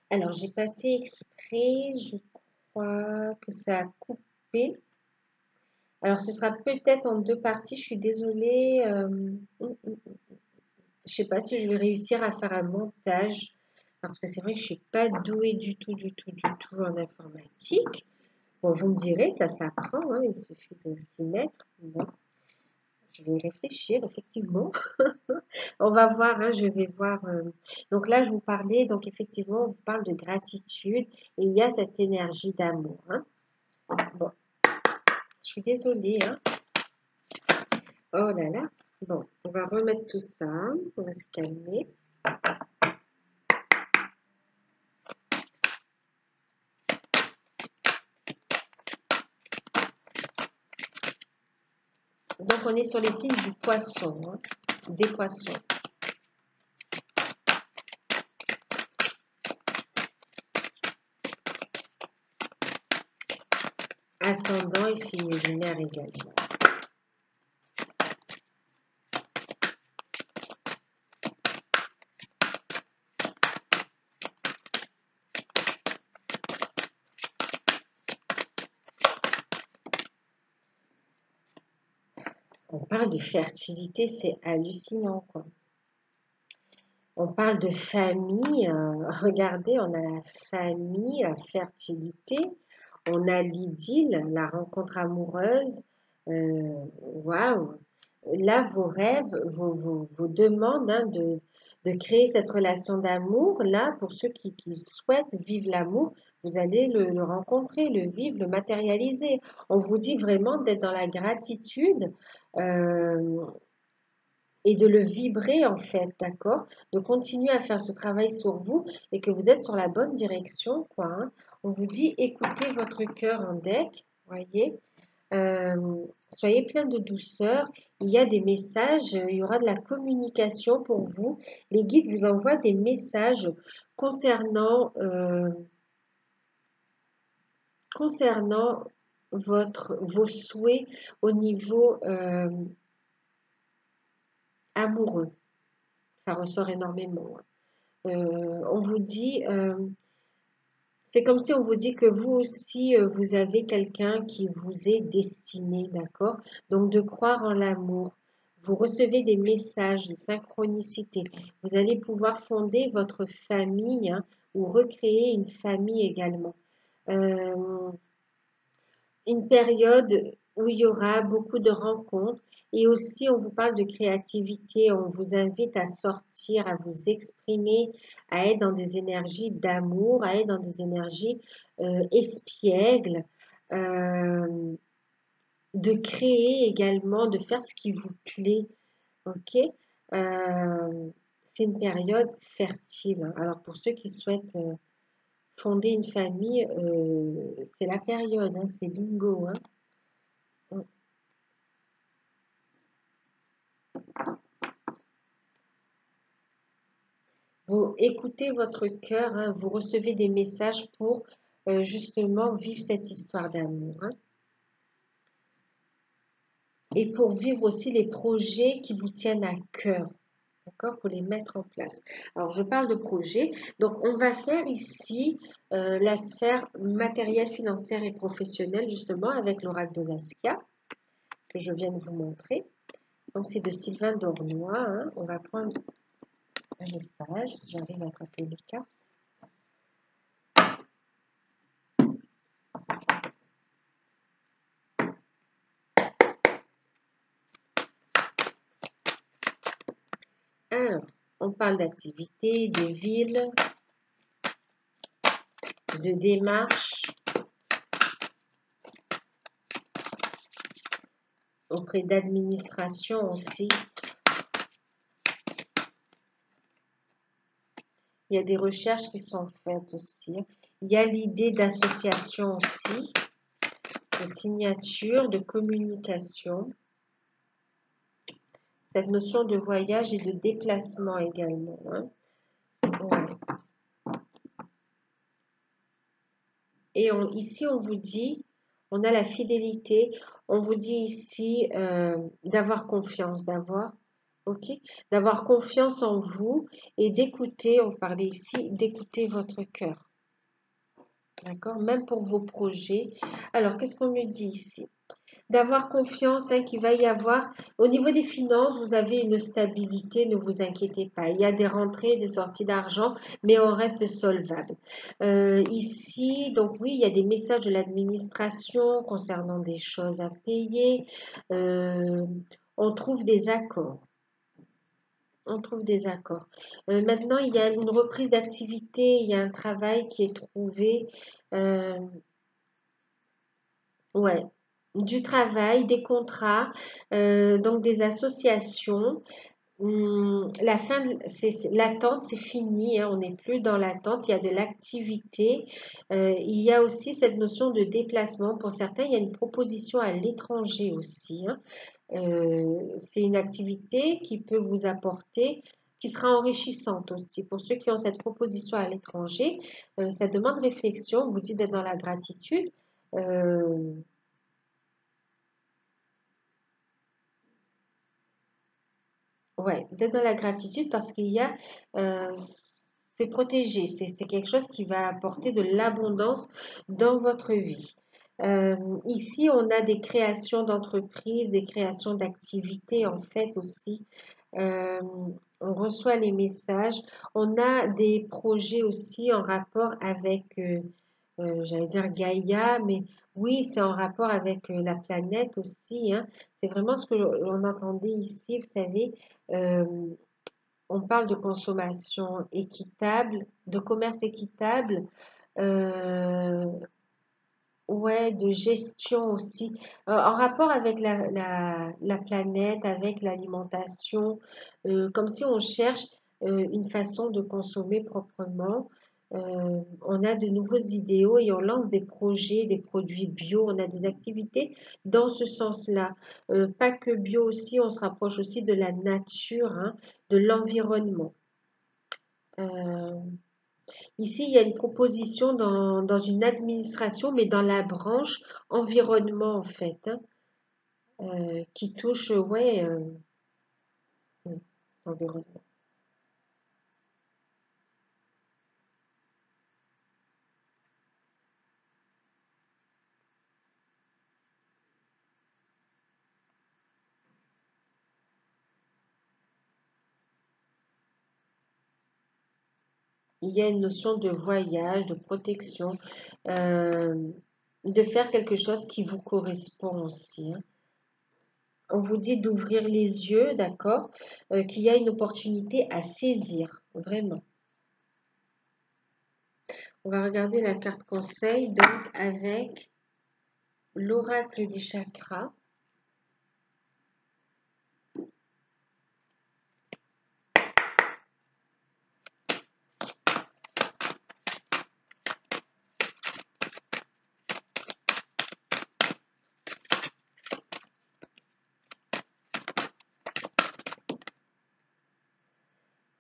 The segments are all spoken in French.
Alors, j'ai pas fait exprès, je crois que ça a coupé. Alors, ce sera peut-être en deux parties, je suis désolée. Je sais pas si je vais réussir à faire un montage, parce que c'est vrai que je suis pas douée du tout en informatique. Bon, vous me direz, ça s'apprend, hein, il suffit de s'y mettre. Bon, je vais y réfléchir, effectivement. On va voir, hein, je vais voir. Donc là, je vous parlais, donc effectivement, on vous parle de gratitude et il y a cette énergie d'amour, hein. Bon, je suis désolée, hein. Oh là là. Bon, on va remettre tout ça, on va se calmer. Donc, on est sur les signes du poisson, hein, des poissons. Ascendant et signe lunaire également. On parle de fertilité, c'est hallucinant, quoi. On parle de famille, regardez, on a la famille, la fertilité, on a l'idylle, la rencontre amoureuse. Waouh! Là, vos rêves, vos demandes, hein, de créer cette relation d'amour, là, pour ceux qui souhaitent vivre l'amour, vous allez le rencontrer, le vivre, le matérialiser. On vous dit vraiment d'être dans la gratitude. euh, et de le vibrer en fait, d'accord? De continuer à faire ce travail sur vous et que vous êtes sur la bonne direction, quoi, hein. On vous dit écoutez votre cœur en deck, voyez. Soyez plein de douceur. Il y a des messages, il y aura de la communication pour vous. Les guides vous envoient des messages concernant, concernant vos souhaits au niveau amoureux. Ça ressort énormément, hein. On vous dit, c'est comme si on vous dit que vous aussi, vous avez quelqu'un qui vous est destiné, d'accord? Donc de croire en l'amour. Vous recevez des messages, des synchronicités. Vous allez pouvoir fonder votre famille, hein, ou recréer une famille également. Euh, une période où il y aura beaucoup de rencontres et aussi on vous parle de créativité, on vous invite à sortir, à vous exprimer, à être dans des énergies d'amour, à être dans des énergies espiègles, euh, de créer également, de faire ce qui vous plaît, ok? Euh, c'est une période fertile, hein. Alors pour ceux qui souhaitent fonder une famille, c'est la période, hein, c'est bingo, hein. Vous écoutez votre cœur, hein, vous recevez des messages pour justement vivre cette histoire d'amour, hein, et pour vivre aussi les projets qui vous tiennent à cœur, d'accord, pour les mettre en place. Alors, je parle de projets, donc on va faire ici la sphère matérielle, financière et professionnelle, justement, avec l'oracle de Saskia, que je viens de vous montrer. Donc, c'est de Sylvain Dornois, hein. On va prendre un message, si j'arrive à attraper les cartes. Alors, on parle d'activité, de ville, de démarche auprès d'administration aussi. Il y a des recherches qui sont faites aussi. Il y a l'idée d'association aussi, de signature, de communication. Cette notion de voyage et de déplacement également, hein. Ouais. Et ici, on vous dit, on a la fidélité, on vous dit ici d'avoir confiance, d'avoir ok? D'avoir confiance en vous et d'écouter, on parlait ici, d'écouter votre cœur, d'accord? Même pour vos projets. Alors, qu'est-ce qu'on me dit ici? D'avoir confiance hein, qu'il va y avoir. Au niveau des finances, vous avez une stabilité, ne vous inquiétez pas. Il y a des rentrées, des sorties d'argent, mais on reste solvable. Ici, donc oui, il y a des messages de l'administration concernant des choses à payer. Euh, on trouve des accords. On trouve des accords. Maintenant, il y a une reprise d'activité, il y a un travail qui est trouvé. Euh, ouais, du travail, des contrats, donc des associations. La fin, l'attente, c'est fini, hein, on n'est plus dans l'attente, il y a de l'activité. Il y a aussi cette notion de déplacement. Pour certains, il y a une proposition à l'étranger aussi, hein. C'est une activité qui peut vous apporter, qui sera enrichissante aussi. Pour ceux qui ont cette proposition à l'étranger, ça demande réflexion. On vous dit d'être dans la gratitude. Euh, Ouais, d'être dans la gratitude parce qu'il y a, euh, c'est protégé, c'est quelque chose qui va apporter de l'abondance dans votre vie. Euh, Ici, on a des créations d'entreprises, des créations d'activités en fait aussi. Euh, on reçoit les messages. On a des projets aussi en rapport avec, j'allais dire Gaïa, mais oui, c'est en rapport avec la planète aussi, hein. C'est vraiment ce que l'on entendait ici, vous savez. Euh, on parle de consommation équitable, de commerce équitable, euh, ouais, de gestion aussi, en rapport avec la planète, avec l'alimentation, comme si on cherche une façon de consommer proprement. On a de nouveaux idéaux et on lance des projets, des produits bio, on a des activités dans ce sens-là. Pas que bio aussi, on se rapproche aussi de la nature, hein, de l'environnement. Euh, Ici, il y a une proposition dans une administration, mais dans la branche environnement, en fait, hein, qui touche, ouais, environnement. Il y a une notion de voyage, de protection, euh, de faire quelque chose qui vous correspond aussi, hein. On vous dit d'ouvrir les yeux, d'accord, qu'il y a une opportunité à saisir, vraiment. On va regarder la carte conseil, donc avec l'oracle des chakras.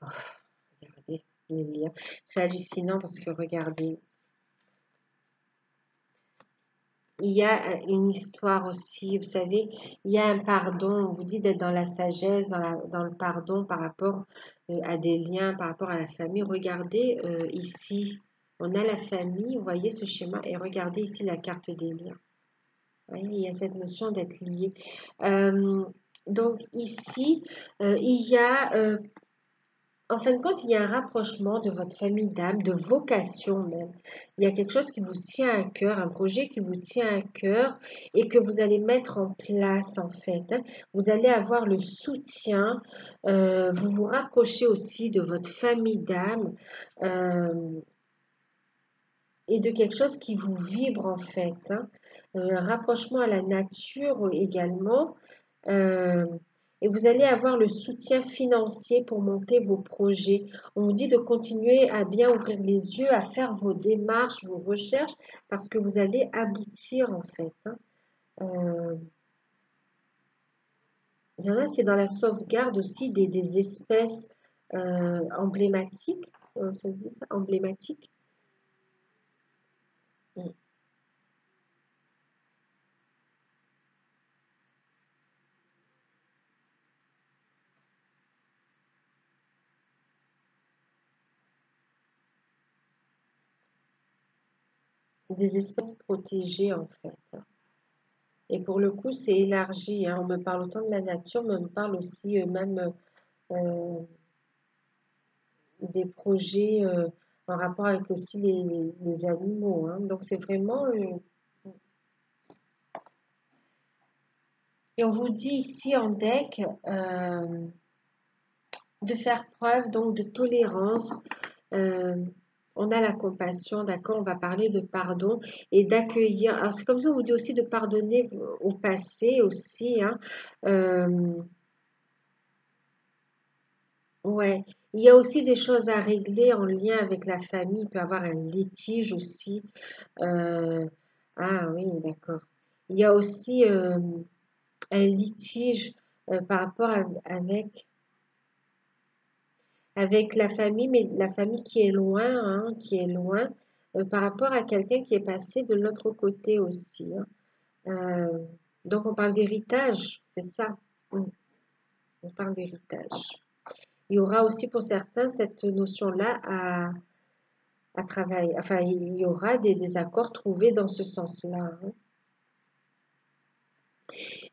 Oh, regardez les liens. C'est hallucinant parce que regardez, il y a une histoire aussi, vous savez, il y a un pardon, on vous dit d'être dans la sagesse, dans le pardon par rapport à des liens, par rapport à la famille. Regardez ici, on a la famille, vous voyez ce schéma, et regardez ici la carte des liens. Vous voyez, il y a cette notion d'être lié. Euh, donc ici, il y a en fin de compte, il y a un rapprochement de votre famille d'âme, de vocation même. Il y a quelque chose qui vous tient à cœur, un projet qui vous tient à cœur et que vous allez mettre en place en fait, hein. Vous allez avoir le soutien, vous vous rapprochez aussi de votre famille d'âme euh, et de quelque chose qui vous vibre en fait, hein. Un rapprochement à la nature également. Euh, et vous allez avoir le soutien financier pour monter vos projets. On vous dit de continuer à bien ouvrir les yeux, à faire vos démarches, vos recherches, parce que vous allez aboutir en fait, hein. Euh, il y en a, c'est dans la sauvegarde aussi des espèces emblématiques. Ça se dit ça, emblématiques. Mm. des espaces protégés en fait. Et pour le coup, c'est élargi, hein. On me parle autant de la nature, mais on me parle aussi même euh, des projets en rapport avec aussi les animaux, hein. Donc c'est vraiment... et on vous dit ici en deck de faire preuve donc de tolérance. euh, on a la compassion, d'accord? On va parler de pardon et d'accueillir. Alors c'est comme ça, on vous dit aussi de pardonner au passé aussi, hein. Euh, ouais. Il y a aussi des choses à régler en lien avec la famille. Il peut y avoir un litige aussi. Euh, ah oui, d'accord. Il y a aussi un litige par rapport avec la famille, mais la famille qui est loin, hein, qui est loin, par rapport à quelqu'un qui est passé de l'autre côté aussi, hein. Euh, donc on parle d'héritage, c'est ça. On parle d'héritage. Il y aura aussi pour certains cette notion-là à travailler. Enfin, il y aura des accords trouvés dans ce sens-là, hein.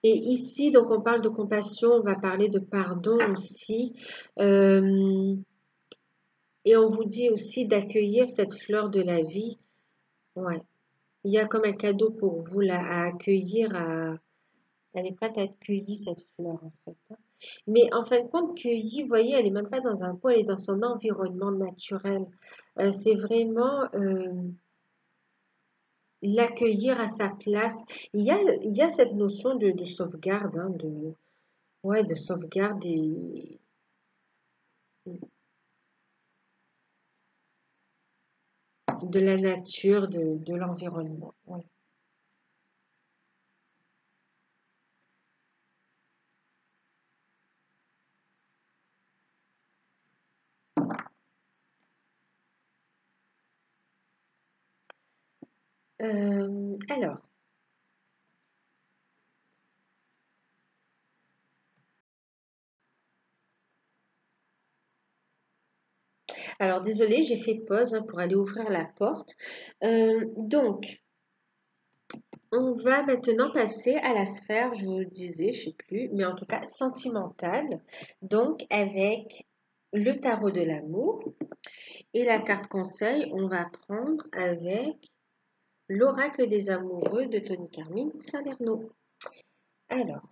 Et ici, donc on parle de compassion, on va parler de pardon aussi. Euh, et on vous dit aussi d'accueillir cette fleur de la vie. Ouais. Il y a comme un cadeau pour vous là à accueillir. Elle est prête à être cueillie, cette fleur, en fait, hein. Mais en fin de compte, cueillie, vous voyez, elle n'est même pas dans un pot, elle est dans son environnement naturel. C'est vraiment l'accueillir à sa place. Il y a cette notion de sauvegarde, hein, ouais, de sauvegarde de la nature, de l'environnement. Ouais. Alors, désolée, j'ai fait pause hein, pour aller ouvrir la porte. Donc, on va maintenant passer à la sphère, je vous disais, je sais plus, mais en tout cas sentimentale. Donc, avec le tarot de l'amour et la carte conseil, on va prendre avec l'oracle des amoureux de Tony Carmine Salerno. Alors,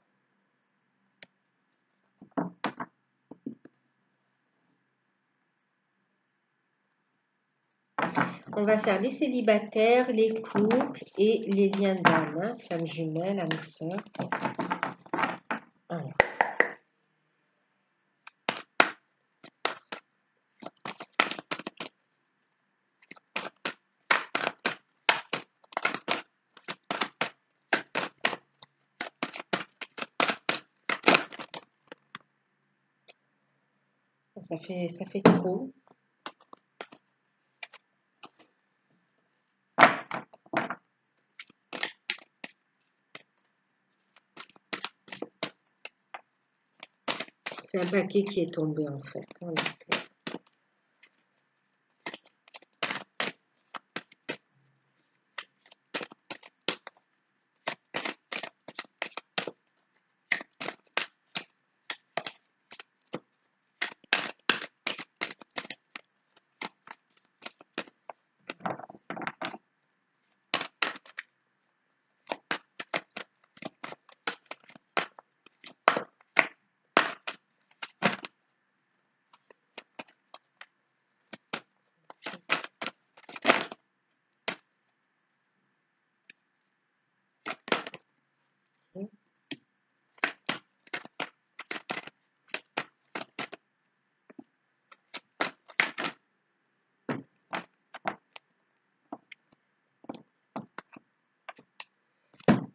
on va faire les célibataires, les couples et les liens d'âme, hein, flammes jumelles, âme sœur. Alors, ça fait trop. C'est un paquet qui est tombé en fait, hein, donc,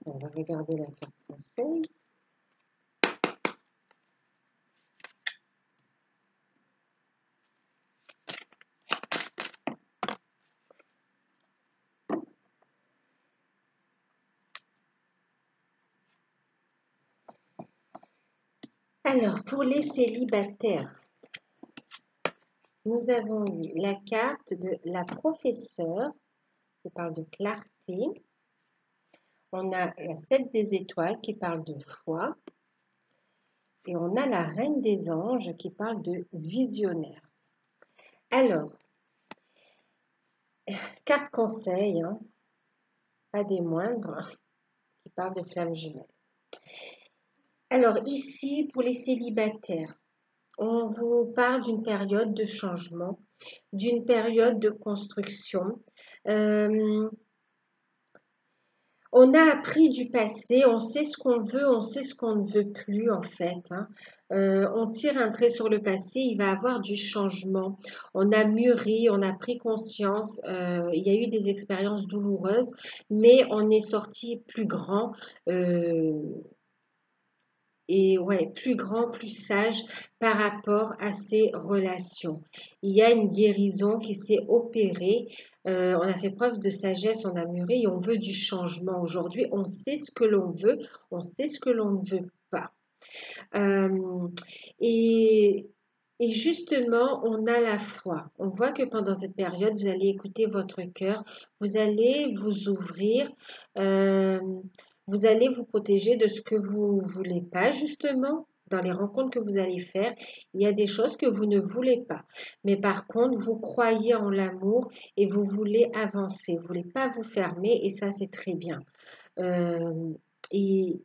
on va regarder la carte conseil. Alors, pour les célibataires, nous avons eu la carte de la professeure qui parle de clarté. On a la 7 des étoiles qui parle de foi. Et on a la reine des anges qui parle de visionnaire. Alors, carte conseil, hein, pas des moindres, qui parle de flamme jumelle. Alors ici, pour les célibataires, on vous parle d'une période de changement, d'une période de construction. On a appris du passé, on sait ce qu'on veut, on sait ce qu'on ne veut plus en fait, hein. On tire un trait sur le passé, il va y avoir du changement. On a mûri, on a pris conscience, il y a eu des expériences douloureuses, mais on est sorti plus grand. Et ouais, plus grand, plus sage par rapport à ces relations. Il y a une guérison qui s'est opérée. On a fait preuve de sagesse, on a mûri et on veut du changement. Aujourd'hui, on sait ce que l'on veut, on sait ce que l'on ne veut pas. Euh, et, et justement, on a la foi. On voit que pendant cette période, vous allez écouter votre cœur, vous allez vous ouvrir. euh, vous allez vous protéger de ce que vous ne voulez pas, justement. Dans les rencontres que vous allez faire, il y a des choses que vous ne voulez pas. Mais par contre, vous croyez en l'amour et vous voulez avancer. Vous ne voulez pas vous fermer et ça, c'est très bien. Euh, et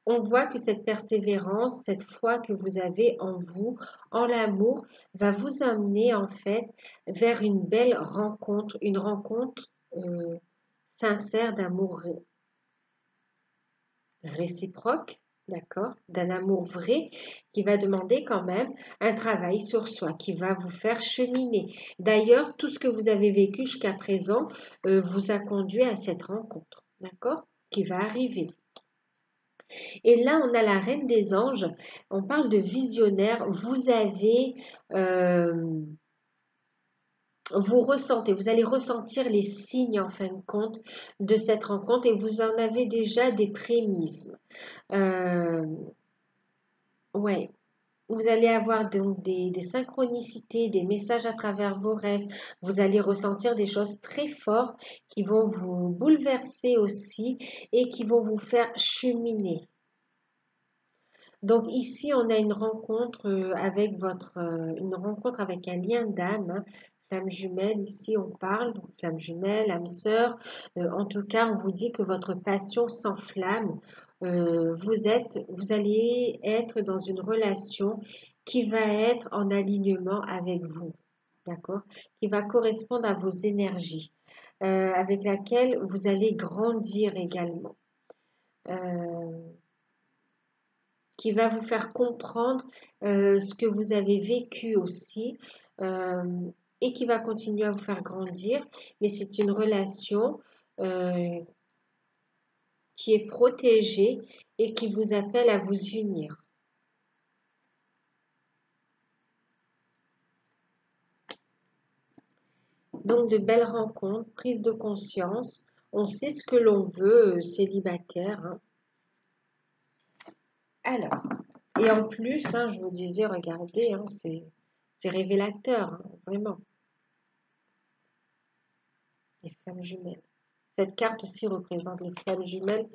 on voit que cette persévérance, cette foi que vous avez en vous, en l'amour, va vous amener en fait vers une belle rencontre, une rencontre sincère d'amour réciproque, d'accord, d'un amour vrai qui va demander quand même un travail sur soi, qui va vous faire cheminer. D'ailleurs, tout ce que vous avez vécu jusqu'à présent vous a conduit à cette rencontre, d'accord, qui va arriver. Et là, on a la reine des anges, on parle de visionnaire, vous ressentez, vous allez ressentir les signes en fin de compte de cette rencontre et vous en avez déjà des prémices. Euh, ouais, vous allez avoir donc des synchronicités, des messages à travers vos rêves. Vous allez ressentir des choses très fortes qui vont vous bouleverser aussi et qui vont vous faire cheminer. Donc ici, on a une rencontre une rencontre avec un lien d'âme, hein. Flamme jumelle, ici on parle, donc flamme jumelle, âme sœur. En tout cas, on vous dit que votre passion s'enflamme. Vous allez être dans une relation qui va être en alignement avec vous, d'accord? Qui va correspondre à vos énergies, avec laquelle vous allez grandir également. Qui va vous faire comprendre ce que vous avez vécu aussi euh, et qui va continuer à vous faire grandir. Mais c'est une relation euh, qui est protégée et qui vous appelle à vous unir. Donc de belles rencontres, prise de conscience. On sait ce que l'on veut, célibataire, hein. Alors, et en plus, hein, je vous disais, regardez, hein, c'est révélateur, hein, vraiment, les flammes jumelles. Cette carte aussi représente les flammes jumelles.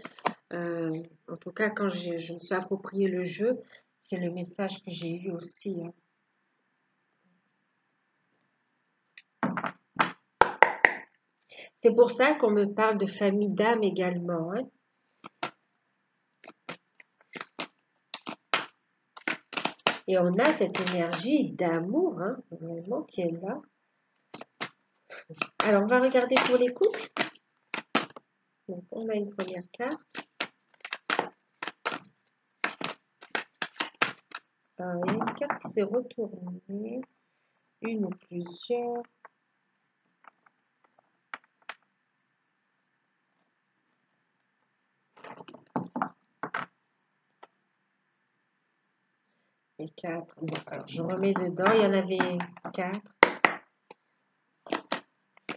En tout cas, quand je me suis approprié le jeu, c'est le message que j'ai eu aussi, hein. C'est pour ça qu'on me parle de famille d'âme également, hein. Et on a cette énergie d'amour, hein, vraiment, qui est là. Alors, on va regarder pour les couples. Donc, on a une première carte. Il y a une carte qui s'est retournée, une ou plusieurs. Et 4. Bon, alors je remets dedans. Il y en avait 4.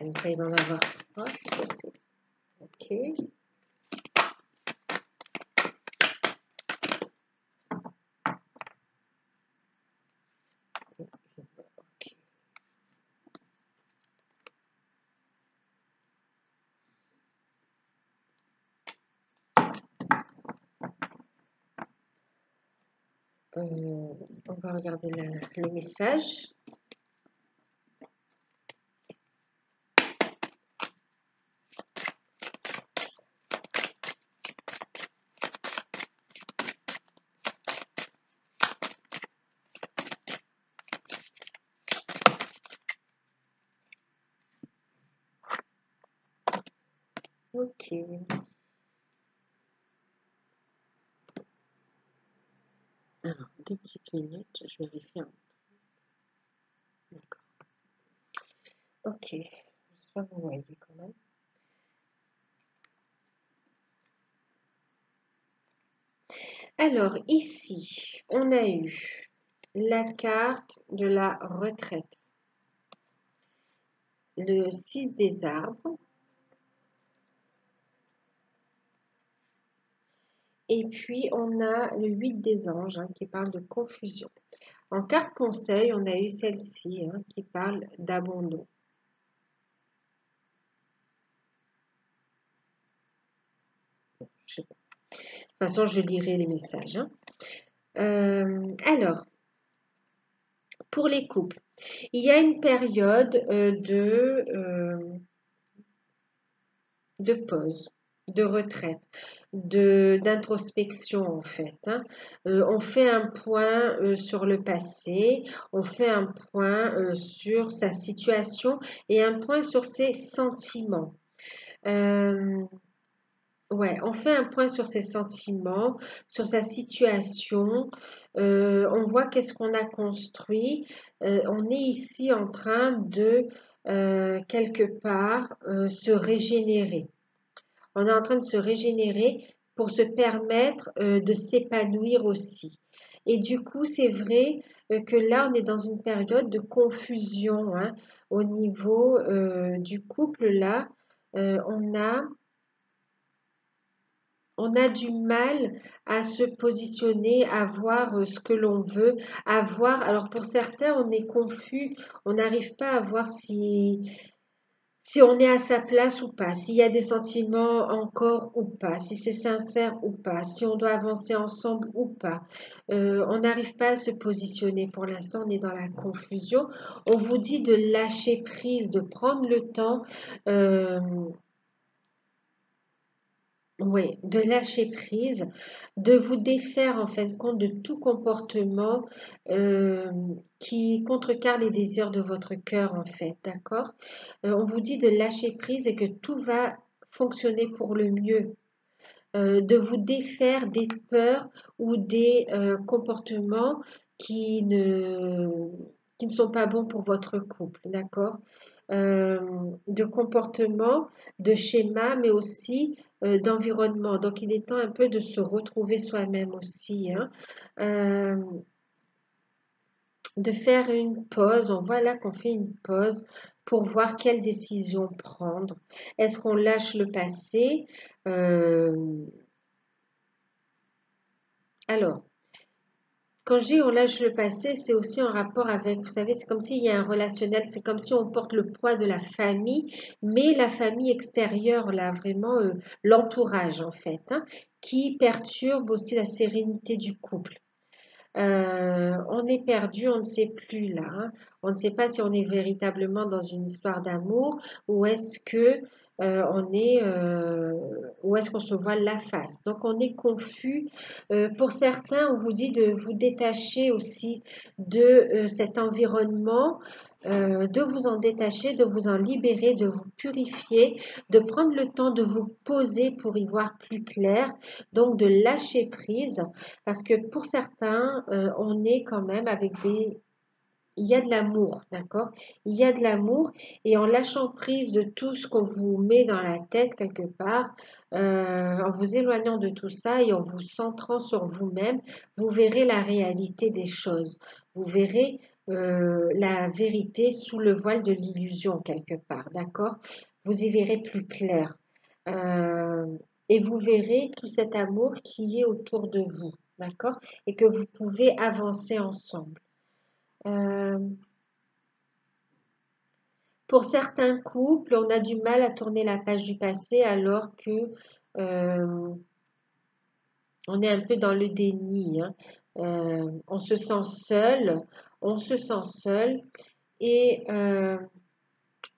On essaye d'en avoir 3 si possible. Ok. Ok. On va regarder le message. Ok. Alors, 2 petites minutes, je vérifie un. D'accord. Ok. J'espère que vous voyez quand même. Alors, ici, on a eu la carte de la retraite, le 6 des arbres, et puis on a le 8 des anges qui parle de confusion. En carte conseil, on a eu celle-ci qui parle d'abandon. Je sais pas. De toute façon, je lirai les messages. Alors, pour les couples, il y a une période de pause, de retraite, d'introspection en fait. On fait un point sur le passé, on fait un point sur sa situation et un point sur ses sentiments. Ouais, on fait un point sur ses sentiments, sur sa situation. On voit qu'est-ce qu'on a construit. On est ici en train de, quelque part, se régénérer. On est en train de se régénérer pour se permettre de s'épanouir aussi. Et du coup, c'est vrai que là, on est dans une période de confusion au niveau du couple. Là, on a du mal à se positionner, à voir ce que l'on veut, à voir. Alors pour certains, on est confus, on n'arrive pas à voir si on est à sa place ou pas, s'il y a des sentiments encore ou pas, si c'est sincère ou pas, si on doit avancer ensemble ou pas. On n'arrive pas à se positionner. Pour l'instant, on est dans la confusion. On vous dit de lâcher prise, de prendre le temps. euh, Oui, de lâcher prise, de vous défaire en fin de compte de tout comportement euh, qui contrecarre les désirs de votre cœur en fait, d'accord? On vous dit de lâcher prise et que tout va fonctionner pour le mieux, de vous défaire des peurs ou des comportements qui ne, qui ne sont pas bons pour votre couple, d'accord? Euh, de comportements, de schémas, mais aussi d'environnement. Donc, il est temps un peu de se retrouver soi-même aussi, hein. Euh, de faire une pause. On voit là qu'on fait une pause pour voir quelle décision prendre. Est-ce qu'on lâche le passé? Euh, alors, quand je dis on lâche le passé, c'est aussi en rapport avec, vous savez, c'est comme s'il y a un relationnel, c'est comme si on porte le poids de la famille, mais la famille extérieure, là, vraiment l'entourage en fait, qui perturbe aussi la sérénité du couple. On est perdu, on ne sait plus là, hein. On ne sait pas si on est véritablement dans une histoire d'amour ou est-ce que ou est-ce qu'on se voile la face. Donc on est confus. Pour certains, on vous dit de vous détacher aussi de cet environnement, de vous en détacher, de vous en libérer, de vous purifier, de prendre le temps de vous poser pour y voir plus clair, donc de lâcher prise. Parce que pour certains, on est quand même avec des... Il y a de l'amour, d'accord? Il y a de l'amour et en lâchant prise de tout ce qu'on vous met dans la tête quelque part, en vous éloignant de tout ça et en vous centrant sur vous-même, vous verrez la réalité des choses. Vous verrez la vérité sous le voile de l'illusion quelque part, d'accord? Vous y verrez plus clair. Euh, et vous verrez tout cet amour qui est autour de vous, d'accord? Et que vous pouvez avancer ensemble. Euh, pour certains couples, on a du mal à tourner la page du passé alors que euh, on est un peu dans le déni, hein. On se sent seul, on se sent seul et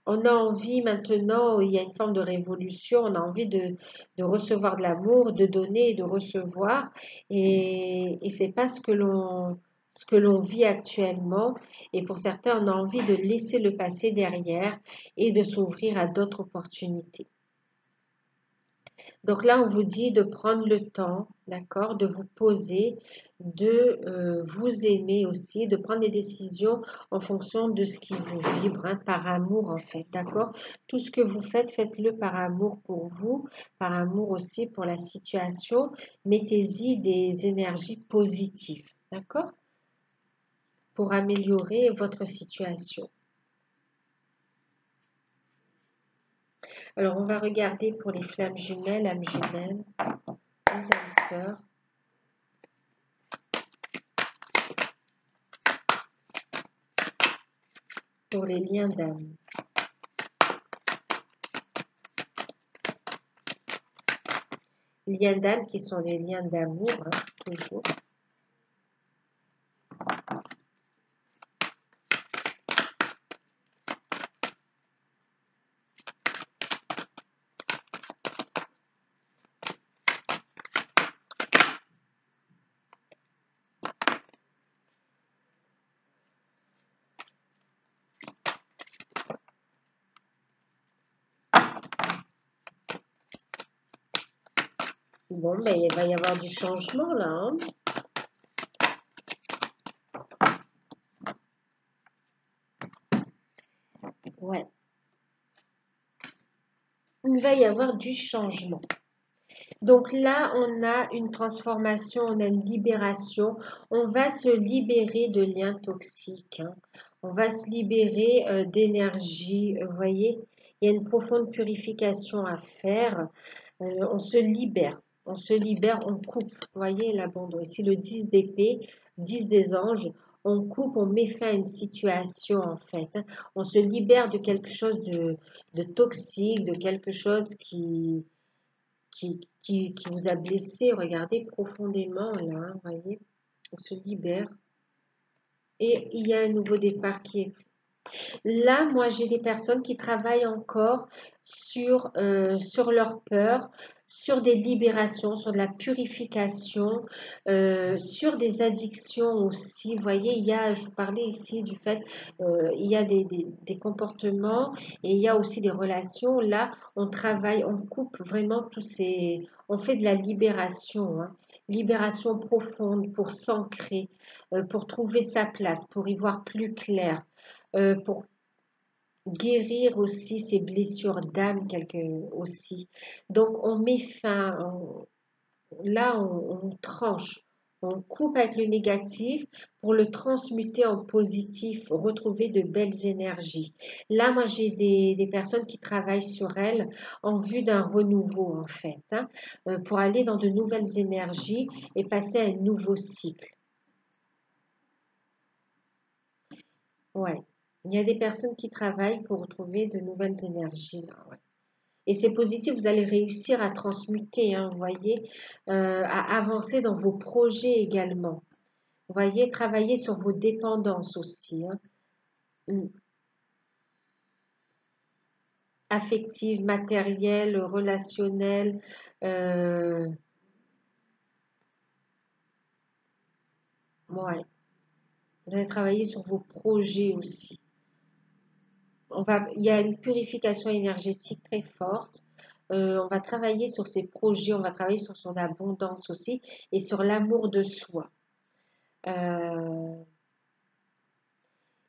on a envie maintenant, il y a une forme de révolution, on a envie de recevoir de l'amour, de donner et de recevoir. Et c'est pas ce que l'on vit actuellement. Et pour certains, on a envie de laisser le passé derrière et de s'ouvrir à d'autres opportunités. Donc là, on vous dit de prendre le temps, d'accord, de vous poser, de vous aimer aussi, de prendre des décisions en fonction de ce qui vous vibre, hein, par amour en fait, d'accord. Tout ce que vous faites, faites-le par amour pour vous, par amour aussi pour la situation. Mettez-y des énergies positives, d'accord, pour améliorer votre situation. Alors, on va regarder pour les flammes jumelles, âmes jumelles, les âmes sœurs. Pour les liens d'âme. Liens d'âme qui sont des liens d'amour, hein, toujours. Bon, ben, il va y avoir du changement là, hein. Ouais. Il va y avoir du changement. Donc là, on a une transformation, on a une libération. On va se libérer de liens toxiques, hein. On va se libérer d'énergie. Vous voyez, il y a une profonde purification à faire. On se libère. On se libère, on coupe. Vous voyez l'abandon. Ici, le 10 d'épée, 10 des anges. On coupe, on met fin à une situation en fait, hein. On se libère de quelque chose de toxique, de quelque chose qui vous a blessé. Regardez profondément là, hein, vous voyez. On se libère. Et il y a un nouveau départ qui est pris. Là, moi, j'ai des personnes qui travaillent encore sur leur peur, sur des libérations, sur de la purification, sur des addictions aussi. Vous voyez, je vous parlais ici du fait, il y a des comportements et il y a aussi des relations. Là, on travaille, on coupe vraiment on fait de la libération, hein. Libération profonde pour s'ancrer, pour trouver sa place, pour y voir plus clair, pour guérir aussi ses blessures d'âme aussi. Donc on met fin, on tranche, on coupe avec le négatif pour le transmuter en positif, retrouver de belles énergies. Là, moi, j'ai des personnes qui travaillent sur elles en vue d'un renouveau, en fait, hein, pour aller dans de nouvelles énergies et passer à un nouveau cycle. Ouais. Il y a des personnes qui travaillent pour retrouver de nouvelles énergies, là, ouais. Et c'est positif, vous allez réussir à transmuter, hein, vous voyez, à avancer dans vos projets également. Vous voyez, travailler sur vos dépendances aussi, hein. Mm. Affectives, matérielles, relationnelles. Ouais. Vous allez travailler sur vos projets aussi. Il y a une purification énergétique très forte. On va travailler sur ses projets, on va travailler sur son abondance aussi et sur l'amour de soi. Euh,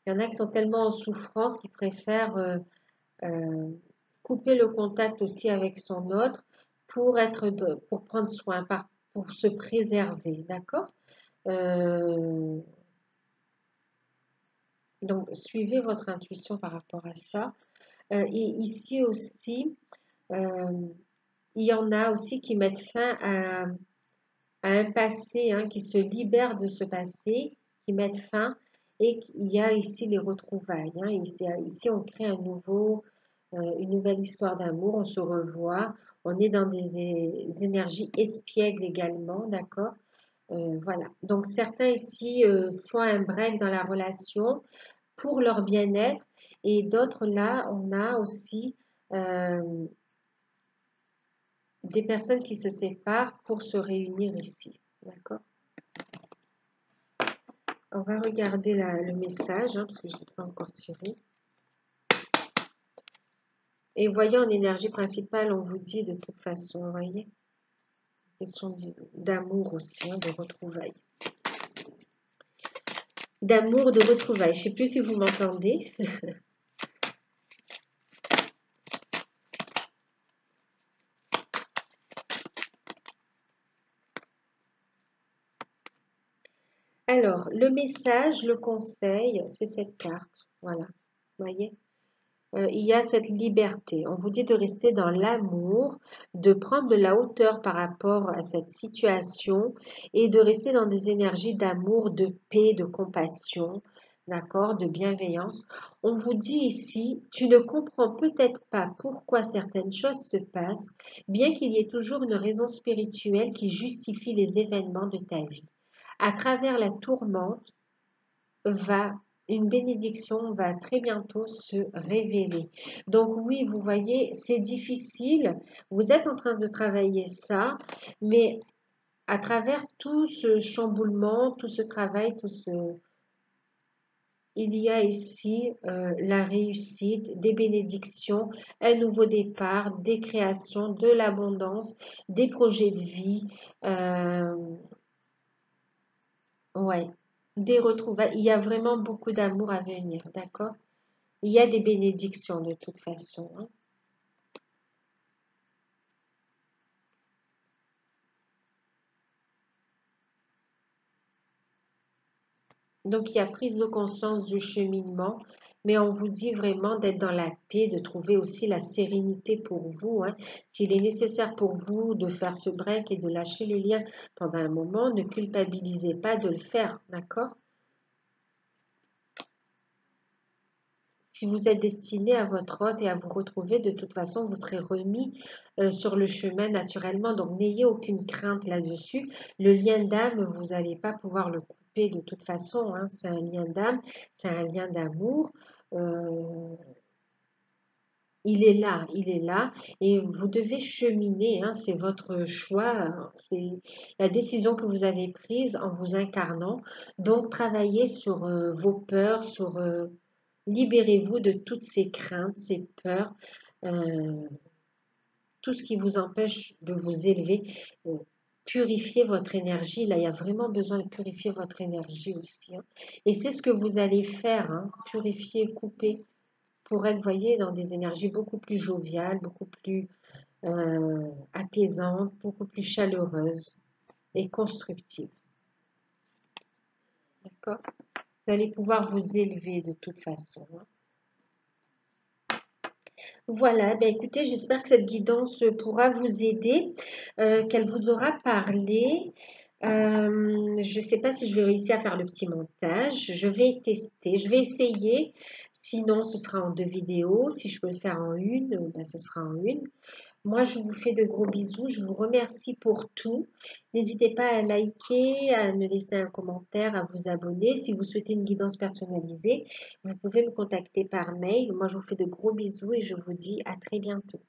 il y en a qui sont tellement en souffrance qu'ils préfèrent euh, couper le contact aussi avec son autre pour prendre soin, pour se préserver, d'accord? Euh, donc, suivez votre intuition par rapport à ça. Et ici aussi, euh, il y en a aussi qui mettent fin à un passé, hein, qui se libèrent de ce passé, qui mettent fin, et il y a ici les retrouvailles, hein. Ici, on crée une nouvelle histoire d'amour, on se revoit, on est dans des énergies espiègles également, d'accord? Voilà. Donc certains ici font un break dans la relation pour leur bien-être et d'autres là, on a aussi euh, des personnes qui se séparent pour se réunir ici. D'accord? On va regarder le message parce que je n'ai pas encore tiré. Et voyez, en énergie principale, on vous dit de toute façon, vous voyez, question d'amour aussi, de retrouvailles. D'amour, de retrouvailles. Je ne sais plus si vous m'entendez. Alors, le message, le conseil, c'est cette carte. Voilà, vous voyez, il y a cette liberté. On vous dit de rester dans l'amour, de prendre de la hauteur par rapport à cette situation et de rester dans des énergies d'amour, de paix, de compassion, d'accord, de bienveillance. On vous dit ici, tu ne comprends peut-être pas pourquoi certaines choses se passent, bien qu'il y ait toujours une raison spirituelle qui justifie les événements de ta vie. À travers la tourmente, va une bénédiction va très bientôt se révéler. Donc oui, vous voyez, c'est difficile. Vous êtes en train de travailler ça, mais à travers tout ce chamboulement, tout ce travail, il y a ici la réussite, des bénédictions, un nouveau départ, des créations, de l'abondance, des projets de vie. Euh, ouais, des retrouvailles. Il y a vraiment beaucoup d'amour à venir, d'accord? Il y a des bénédictions de toute façon, hein. Donc, il y a prise de conscience du cheminement, mais on vous dit vraiment d'être dans la paix, de trouver aussi la sérénité pour vous, hein. S'il est nécessaire pour vous de faire ce break et de lâcher le lien pendant un moment, ne culpabilisez pas de le faire, d'accord? Si vous êtes destiné à votre hôte et à vous retrouver, de toute façon, vous serez remis sur le chemin naturellement. Donc, n'ayez aucune crainte là-dessus. Le lien d'âme, vous n'allez pas pouvoir le couper de toute façon, hein. C'est un lien d'âme, c'est un lien d'amour. Euh, il est là, il est là. Et vous devez cheminer, hein. C'est votre choix, hein. C'est la décision que vous avez prise en vous incarnant. Donc, travaillez sur vos peurs, sur libérez-vous de toutes ces craintes, ces peurs, euh, tout ce qui vous empêche de vous élever. Euh, Purifiez votre énergie. Là, il y a vraiment besoin de purifier votre énergie aussi, hein. Et c'est ce que vous allez faire, hein, purifier, couper, pour être, voyez, dans des énergies beaucoup plus joviales, beaucoup plus apaisantes, beaucoup plus chaleureuses et constructives. D'accord? Vous allez pouvoir vous élever de toute façon, hein. Voilà, ben écoutez, j'espère que cette guidance pourra vous aider, qu'elle vous aura parlé. Je ne sais pas si je vais réussir à faire le petit montage. Je vais tester, je vais essayer. Sinon, ce sera en 2 vidéos. Si je peux le faire en une, ben, ce sera en une. Moi, je vous fais de gros bisous. Je vous remercie pour tout. N'hésitez pas à liker, à me laisser un commentaire, à vous abonner. Si vous souhaitez une guidance personnalisée, vous pouvez me contacter par mail. Moi, je vous fais de gros bisous et je vous dis à très bientôt.